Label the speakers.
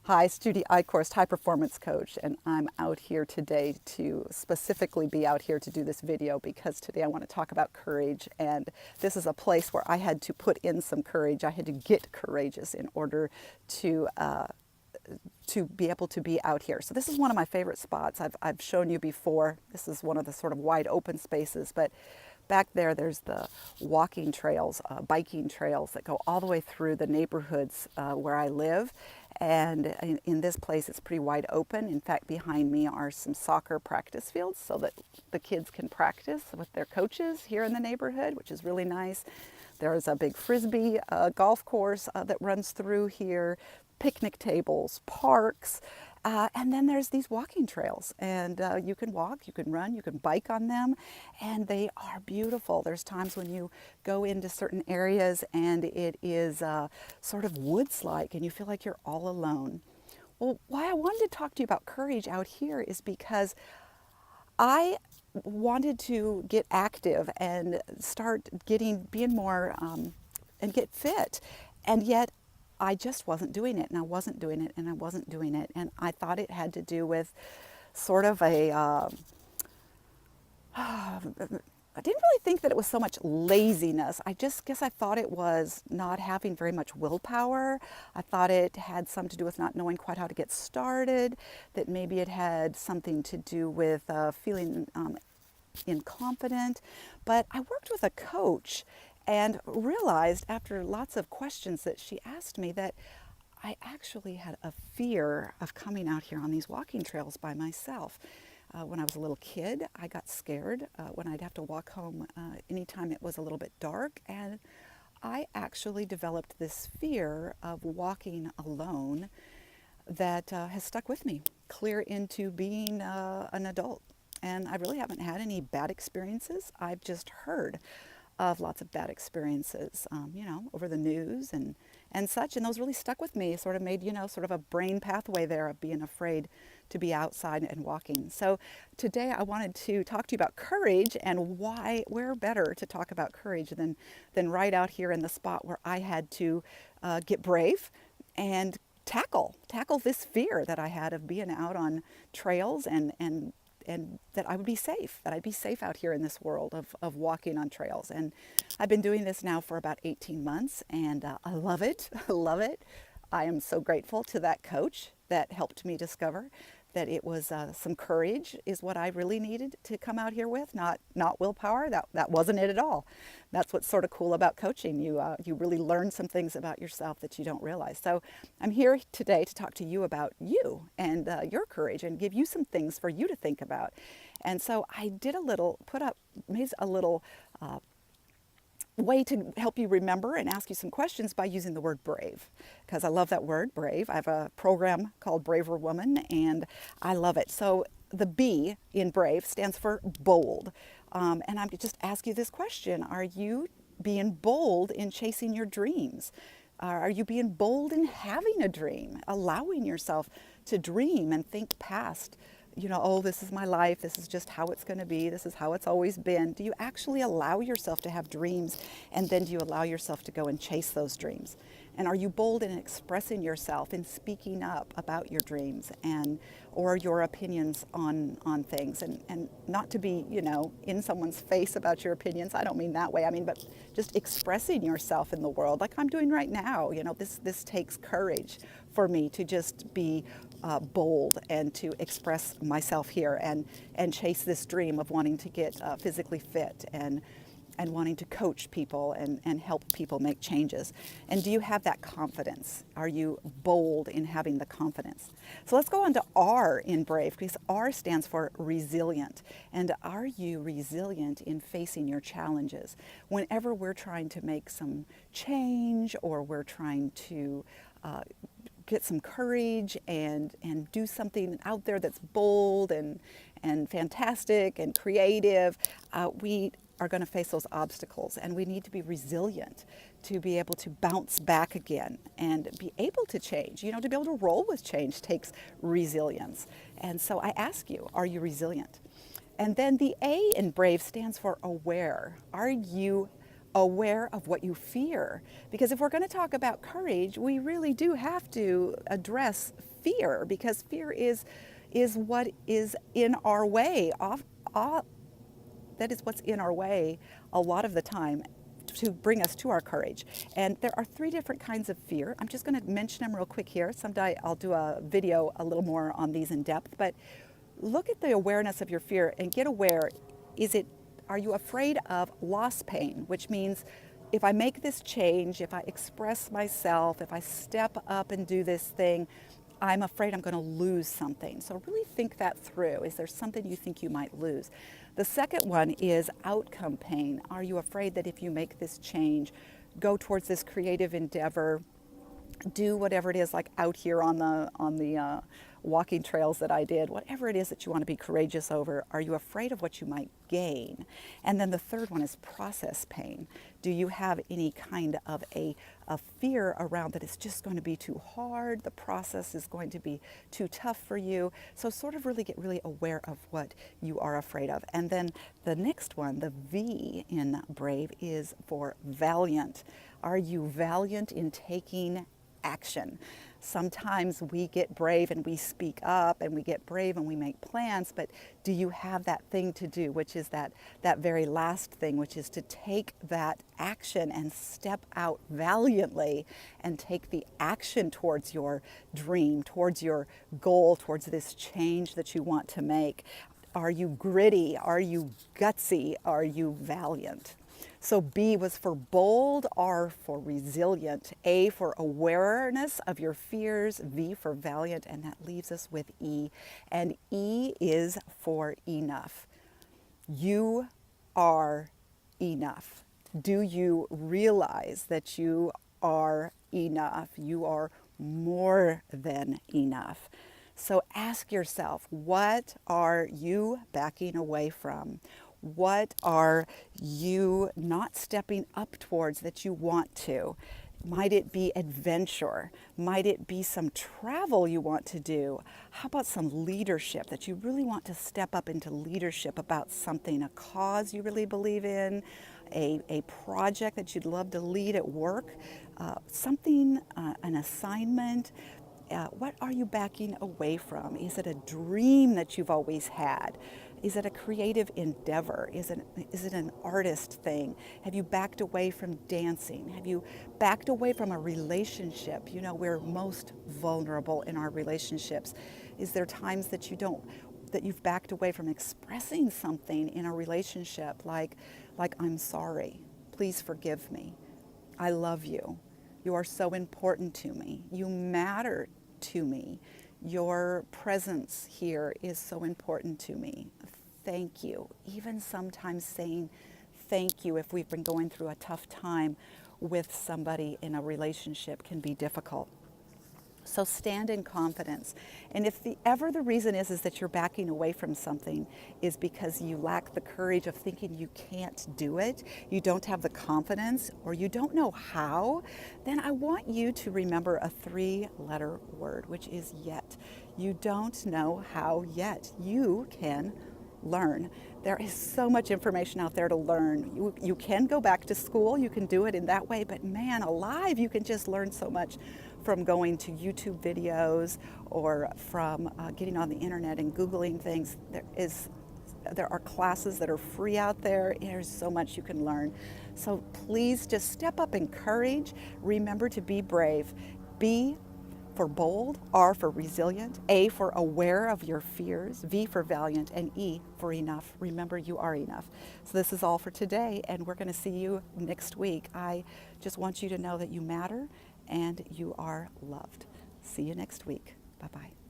Speaker 1: Hi, it's Judy Eichhorst, high performance coach, and I'm out here today to specifically be out here to do this video because today I want to talk about courage. And this is a place where I had to put in some courage. I had to get courageous in order to be able to be out here. So this is one of my favorite spots. I've shown you before. This is one of the sort of wide open spaces, but back there's the walking trails, biking trails that go all the way through the neighborhoods where I live. And in this place, it's pretty wide open. In fact, behind me are some soccer practice fields so that the kids can practice with their coaches here in the neighborhood, which is really nice. There's a big frisbee golf course that runs through here, picnic tables, parks, and then there's these walking trails. And you can walk, you can run, you can bike on them, and they are beautiful. There's times when you go into certain areas and it is sort of woods-like and you feel like you're all alone. Well, why I wanted to talk to you about courage out here is because I wanted to get active and start being more, and get fit. And yet I just wasn't doing it, and I wasn't doing it, and I wasn't doing it. And I thought it had to do with sort of I didn't really think that it was so much laziness. I just guess I thought it was not having very much willpower. I thought it had something to do with not knowing quite how to get started, that maybe it had something to do with feeling inconfident. But I worked with a coach and realized after lots of questions that she asked me that I actually had a fear of coming out here on these walking trails by myself. When I was a little kid, I got scared when I'd have to walk home anytime it was a little bit dark, and I actually developed this fear of walking alone that has stuck with me clear into being an adult. And I really haven't had any bad experiences. I've just heard of lots of bad experiences, over the news and such. And those really stuck with me, sort of made, sort of a brain pathway there of being afraid to be outside and walking. So today I wanted to talk to you about courage and where better to talk about courage than right out here in the spot where I had to get brave and tackle this fear that I had of being out on trails and that I would be safe, that I'd be safe out here in this world of walking on trails. And I've been doing this now for about 18 months, and I love it. I love it. I am so grateful to that coach that helped me discover that it was some courage is what I really needed to come out here with, not willpower. That wasn't it at all. That's what's sort of cool about coaching. You really learn some things about yourself that you don't realize. So I'm here today to talk to you about you and your courage and give you some things for you to think about. And so I made a little way to help you remember and ask you some questions by using the word brave, because I love that word, brave. I have a program called Braver Woman, and I love it. So the B in brave stands for bold. And I'm just ask you this question. Are you being bold in chasing your dreams? Are you being bold in having a dream, allowing yourself to dream and think past oh, this is my life, this is just how it's going to be, this is how it's always been? Do you actually allow yourself to have dreams, and then do you allow yourself to go and chase those dreams? And are you bold in expressing yourself, in speaking up about your dreams or your opinions on things? And not to be, in someone's face about your opinions. I don't mean that way. I mean, but just expressing yourself in the world like I'm doing right now. This takes courage for me to just be bold and to express myself here and chase this dream of wanting to get physically fit and wanting to coach people and help people make changes. And do you have that confidence? Are you bold in having the confidence? So let's go on to R in brave, because R stands for resilient. And are you resilient in facing your challenges? Whenever we're trying to make some change, or we're trying to get some courage and do something out there that's bold and fantastic and creative, we are going to face those obstacles, and we need to be resilient to be able to bounce back again and be able to change. To be able to roll with change takes resilience. And so I ask you, are you resilient? And then the A in brave stands for aware. Are you aware of what you fear. Because if we're going to talk about courage, we really do have to address fear, because fear is what is in our way. That is what's in our way a lot of the time to bring us to our courage. And there are three different kinds of fear. I'm just going to mention them real quick here. Someday I'll do a video a little more on these in depth, but look at the awareness of your fear and get aware. Are you afraid of loss pain, which means if I make this change, if I express myself, if I step up and do this thing, I'm afraid I'm going to lose something. So really think that through. Is there something you think you might lose? The second one is outcome pain. Are you afraid that if you make this change, go towards this creative endeavor, do whatever it is, like out here on the walking trails that I did, whatever it is that you want to be courageous over, are you afraid of what you might gain? And then the third one is process pain. Do you have any kind of a fear around that it's just going to be too hard, the process is going to be too tough for you? So sort of really get really aware of what you are afraid of. And then the next one, the V in brave, is for valiant. Are you valiant in taking action? Sometimes we get brave and we speak up, and we get brave and we make plans, but do you have that thing to do, which is that very last thing, which is to take that action and step out valiantly and take the action towards your dream, towards your goal, towards this change that you want to make? Are you gritty? Are you gutsy? Are you valiant? So B was for bold, R for resilient, A for awareness of your fears, V for valiant, and that leaves us with E. And E is for enough. You are enough. Do you realize that you are enough? You are more than enough. So ask yourself, what are you backing away from? What are you not stepping up towards that you want to? Might it be adventure? Might it be some travel you want to do? How about some leadership, that you really want to step up into leadership about something, a cause you really believe in, a project that you'd love to lead at work, something, an assignment? What are you backing away from? Is it a dream that you've always had? Is it a creative endeavor? Is it an artist thing? Have you backed away from dancing? Have you backed away from a relationship? You know, we're most vulnerable in our relationships. Is there times that you've backed away from expressing something in a relationship, like I'm sorry, please forgive me, I love you, you are so important to me, you matter to me, your presence here is so important to me, thank you. Even sometimes saying thank you if we've been going through a tough time with somebody in a relationship can be difficult. So stand in confidence. And if ever the reason is that you're backing away from something is because you lack the courage of thinking you can't do it, you don't have the confidence, or you don't know how, then I want you to remember a 3-letter word, which is yet. You don't know how yet. You can learn. There is so much information out there to learn. You can go back to school, you can do it in that way, but man alive, you can just learn so much from going to YouTube videos or from getting on the internet and Googling things. There are classes that are free out there. There's so much you can learn. So please just step up in courage. Remember to be brave. B for bold, R for resilient, A for aware of your fears, V for valiant, and E for enough. Remember, you are enough. So this is all for today, and we're going to see you next week. I just want you to know that you matter and you are loved. See you next week. Bye-bye.